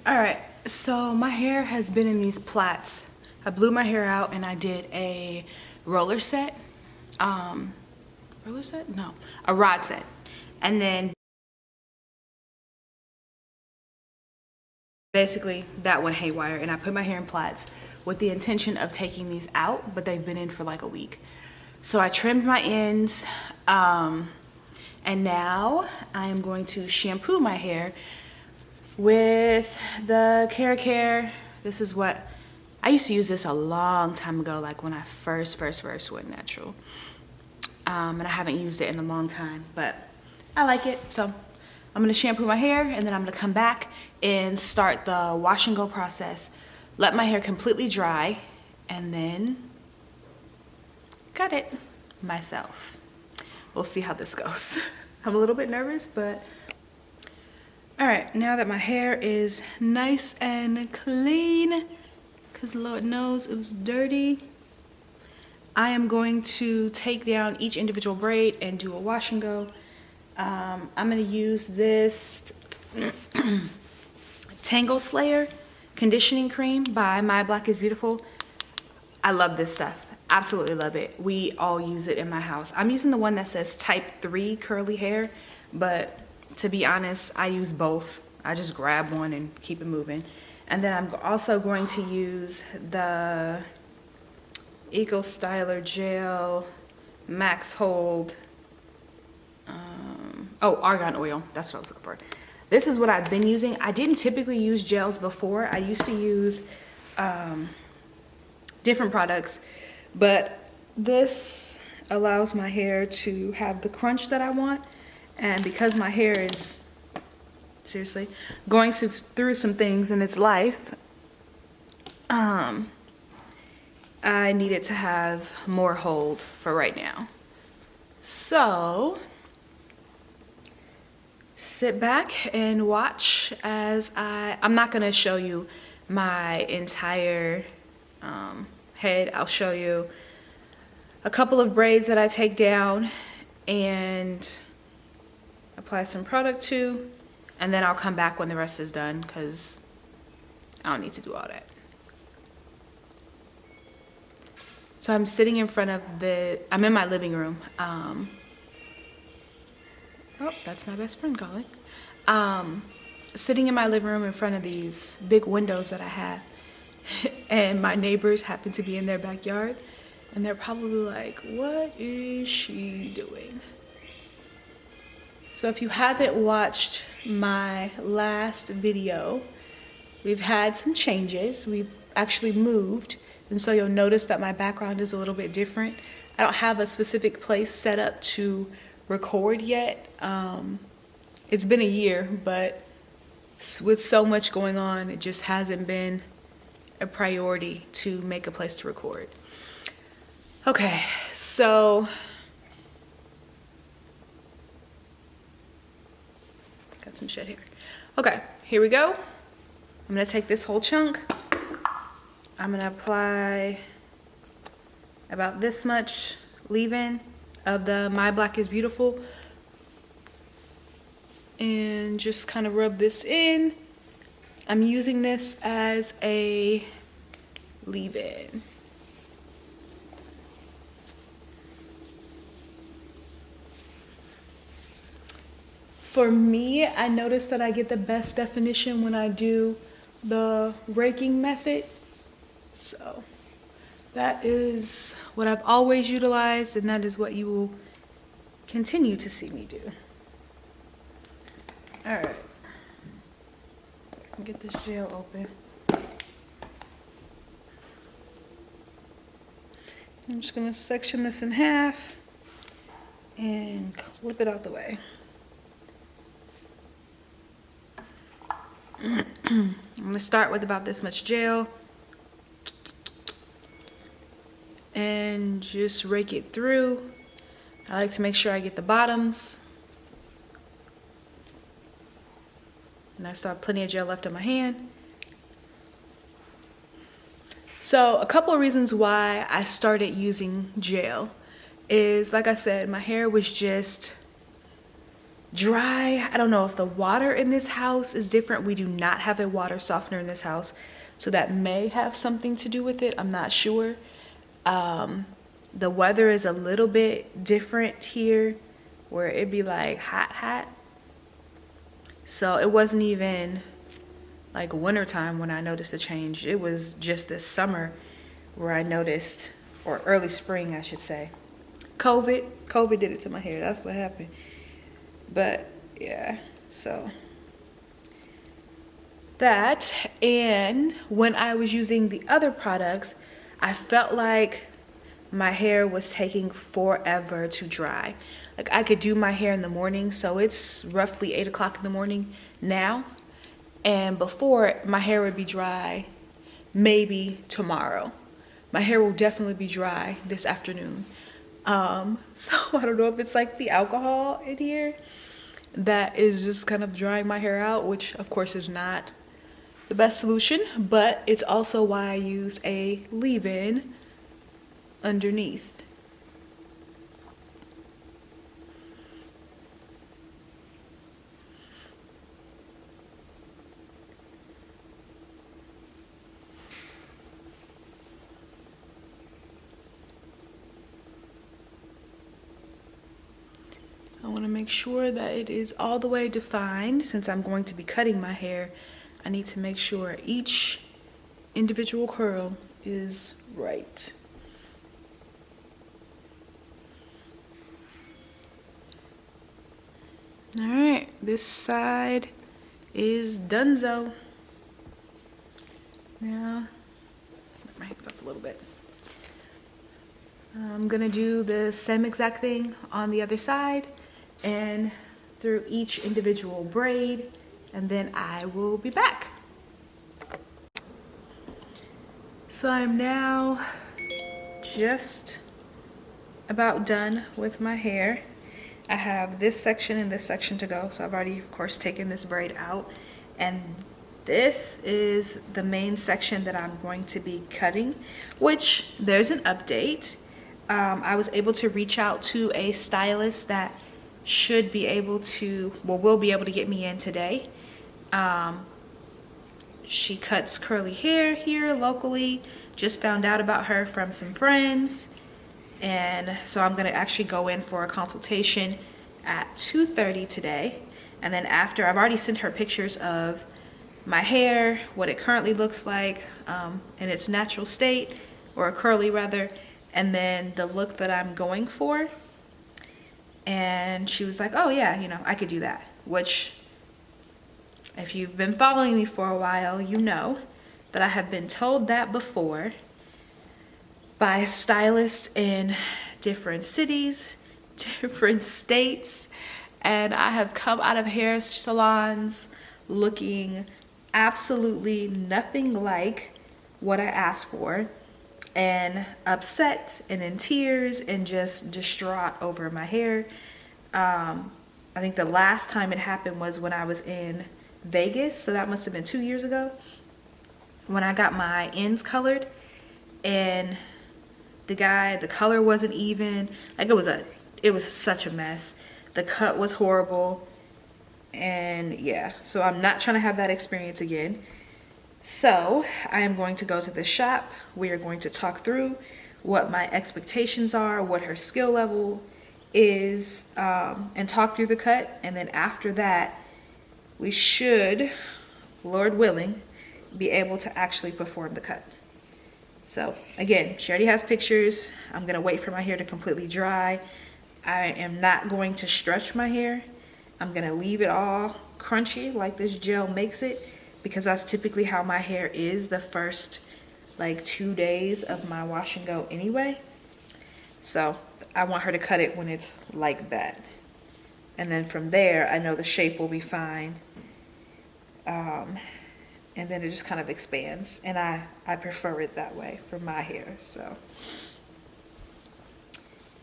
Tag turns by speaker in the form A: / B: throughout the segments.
A: All right, so my hair has been in these plaits. I blew my hair out and I did a roller set. Roller set? No, a rod set. And then basically that went haywire and I put my hair in plaits with the intention of taking these out, but they've been in for like a week. So I trimmed my ends, and now I am going to shampoo my hair with the Care. This is what I used to use. This a long time ago, like when I first went natural, and I haven't used it in a long time, but I like it. So I'm gonna shampoo my hair and then I'm gonna come back and start the wash and go process, let my hair completely dry, and then cut it myself. We'll see how this goes. I'm a little bit nervous, but all right, now that my hair is nice and clean, because Lord knows it was dirty, I am going to take down each individual braid and do a wash and go. I'm gonna use this Tangle Slayer conditioning cream by My Black is Beautiful. I love this stuff. Absolutely love it. We all use it in my house. I'm using the one that says type 3 curly hair, but to be honest, I use both. I just grab one and keep it moving. And then I'm also going to use the Eco Styler Gel Max Hold. Argan oil. That's what I was looking for. This is what I've been using. I didn't typically use gels before. I used to use different products, but this allows my hair to have the crunch that I want. And because my hair is seriously going through some things in its life, I need it to have more hold for right now. So sit back and watch as I'm not gonna show you my entire head. I'll show you a couple of braids that I take down and apply some product to, and then I'll come back when the rest is done because I don't need to do all that. So I'm sitting in front of I'm in my living room. Oh, that's my best friend calling. Sitting in my living room in front of these big windows that I have. And my neighbors happen to be in their backyard. And they're probably like, what is she doing? So if you haven't watched my last video, we've had some changes. We've actually moved. And so you'll notice that my background is a little bit different. I don't have a specific place set up to record yet. It's been a year, but with so much going on, it just hasn't been a priority to make a place to record. Okay, so got some shit here. Okay, here we go. I'm gonna take this whole chunk. I'm gonna apply about this much leave-in of the My Black is Beautiful and just kind of rub this in. I'm using this as a leave-in. For me, I notice that I get the best definition when I do the raking method. So that is what I've always utilized, and that is what you will continue to see me do. All right, get this gel open. I'm just gonna section this in half and clip it out the way. I'm gonna start with about this much gel and just rake it through. I like to make sure I get the bottoms. And I still have plenty of gel left on my hand. So a couple of reasons why I started using gel is, like I said, my hair was just dry. I don't know if the water in this house is different. We do not have a water softener in this house, so that may have something to do with it. I'm not sure. The weather is a little bit different here, where it'd be like hot. So it wasn't even like wintertime when I noticed the change. It was just this summer where I noticed, or early spring, I should say. COVID did it to my hair. That's what happened. But yeah, so that. And when I was using the other products, I felt like my hair was taking forever to dry. Like I could do my hair in the morning, so it's roughly 8 o'clock in the morning now. And before, my hair would be dry maybe tomorrow. My hair will definitely be dry this afternoon. So I don't know if it's like the alcohol in here that is just kind of drying my hair out, which of course is not the best solution, but it's also why I use a leave-in underneath. I want to make sure that it is all the way defined. Since I'm going to be cutting my hair, I need to make sure each individual curl is right. All right, this side is donezo. Now, let my hands up a little bit. I'm gonna do the same exact thing on the other side and through each individual braid, and then I will be back. So I'm now just about done with my hair. I have this section and this section to go, so I've already of course taken this braid out, and this is the main section that I'm going to be cutting, which there's an update. I was able to reach out to a stylist that should be able to, well, will be able to get me in today. She cuts curly hair here locally. Just found out about her from some friends. And so I'm gonna actually go in for a consultation at 2:30 today. And then after, I've already sent her pictures of my hair, what it currently looks like in its natural state, or curly rather, and then the look that I'm going for. And she was like, oh yeah, you know, I could do that. Which, if you've been following me for a while, you know that I have been told that before by stylists in different cities, different states, and I have come out of hair salons looking absolutely nothing like what I asked for, and upset and in tears and just distraught over my hair. I think the last time it happened was when I was in Vegas, so that must have been 2 years ago, when I got my ends colored, and the color wasn't even, like it was such a mess. The cut was horrible, and yeah, so I'm not trying to have that experience again. So I am going to go to the shop. We are going to talk through what my expectations are, what her skill level is, and talk through the cut. And then after that, we should, Lord willing, be able to actually perform the cut. So again, she already has pictures. I'm gonna wait for my hair to completely dry. I am not going to stretch my hair. I'm gonna leave it all crunchy like this gel makes it, because that's typically how my hair is the first like 2 days of my wash and go anyway. So I want her to cut it when it's like that. And then from there, I know the shape will be fine. And then it just kind of expands. And I prefer it that way for my hair. So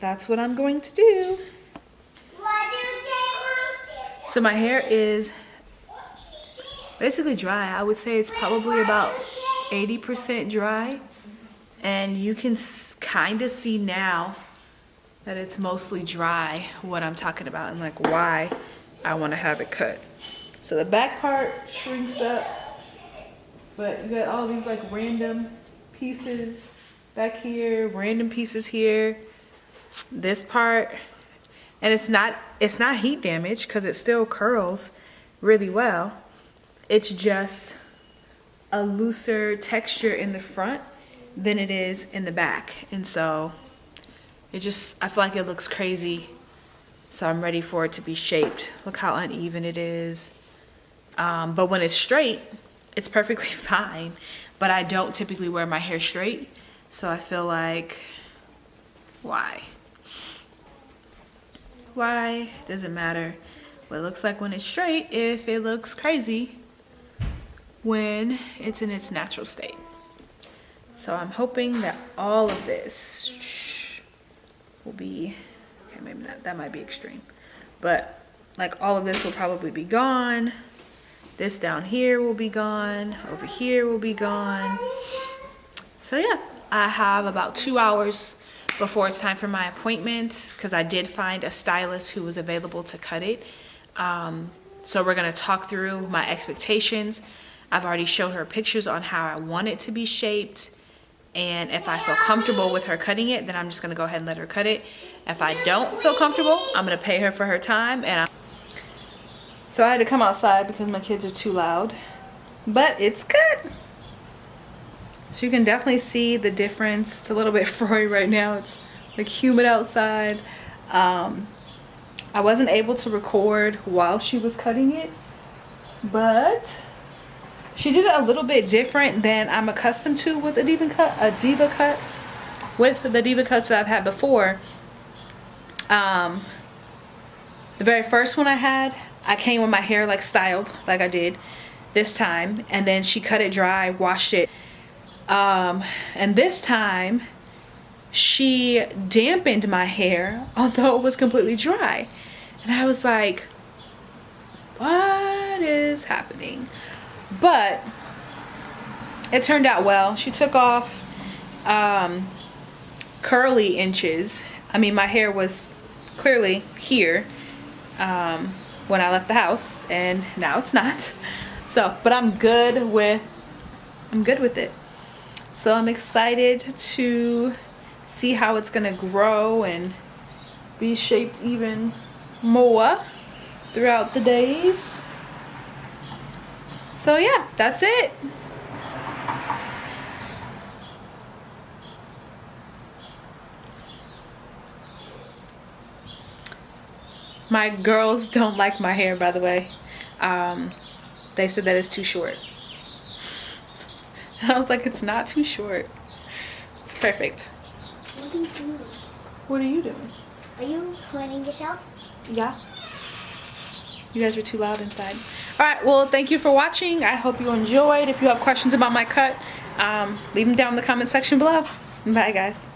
A: that's what I'm going to do. So my hair is basically dry. I would say it's probably about 80% dry. And you can kind of see now that it's mostly dry, what I'm talking about, and like why I want to have it cut. So the back part shrinks up, but you got all these like random pieces back here, random pieces here, this part, and it's not heat damage because it still curls really well. It's just a looser texture in the front than it is in the back, and so I feel like it looks crazy, so I'm ready for it to be shaped. Look how uneven it is. But when it's straight, it's perfectly fine, but I don't typically wear my hair straight, so I feel like, why doesn't matter what it looks like when it's straight if it looks crazy when it's in its natural state. So I'm hoping that all of this will be, okay, maybe not, that might be extreme, but like all of this will probably be gone. This down here will be gone, over here will be gone. So yeah, I have about 2 hours before it's time for my appointment, because I did find a stylist who was available to cut it. So we're gonna talk through my expectations. I've already showed her pictures on how I want it to be shaped, and if I feel comfortable with her cutting it, then I'm just gonna go ahead and let her cut it. If I don't feel comfortable, I'm gonna pay her for her time. So I had to come outside because my kids are too loud, but it's good. So you can definitely see the difference. It's a little bit froy right now. It's like humid outside. I wasn't able to record while she was cutting it, but she did it a little bit different than I'm accustomed to with a diva cut. With the diva cuts that I've had before, the very first one I had, I came with my hair like styled like I did this time, and then she cut it dry, washed it, and this time she dampened my hair although it was completely dry, and I was like, what is happening? But it turned out well. She took off curly inches. I mean, my hair was clearly here when I left the house, and now it's not. So, but I'm good with it. So I'm excited to see how it's gonna grow and be shaped even more throughout the days. So yeah, that's it. My girls don't like my hair, by the way. They said that it's too short. And I was like, it's not too short. It's perfect.
B: What are you doing?
A: What are you doing?
B: Are you cleaning yourself?
A: Yeah. You guys were too loud inside. All right, well, thank you for watching. I hope you enjoyed. If you have questions about my cut, leave them down in the comment section below. Bye, guys.